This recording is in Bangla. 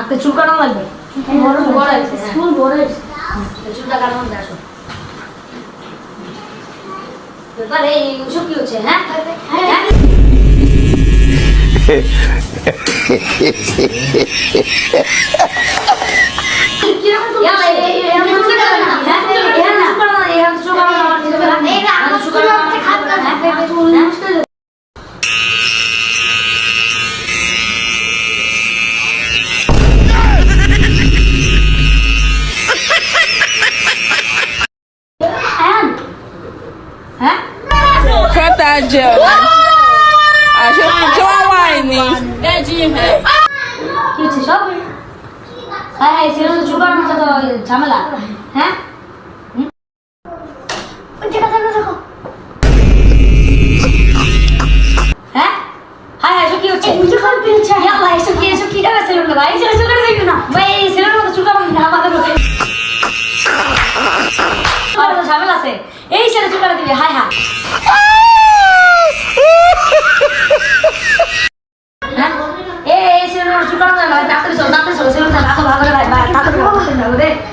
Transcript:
আপনি চুল কাটানো লাগবে বড় বড় আছে স্কুল বড় আছে চুলটা কাটানো আসো ব্যাপার এই ওসব কি হচ্ছে হ্যাঁ হ্যাঁ Kata je. Show wine. Daji he. কি হচ্ছে সব হ্যাঁ হ্যাঁ সেরকম চুল কাটানো তো ঝামেলা হ্যাঁ হ্যাঁ হাই হাই কি হচ্ছে মুঝে খান পিনছে ইয়াল্লা এসো কি টাকা সেলুন ভাই এসো করে দেখো না ভাই এই সেলুন মতো চুল কাটানো না আমাদের লোকে আর তো ঝামেলা আছে এই সেটা চুল কাটা দিবে হাই হাই হ্যাঁ এই সেলুন চুল কাটানো না তাড়াতাড়ি চলো সেলুন ভালো ভালো ভাই তাড়াতাড়ি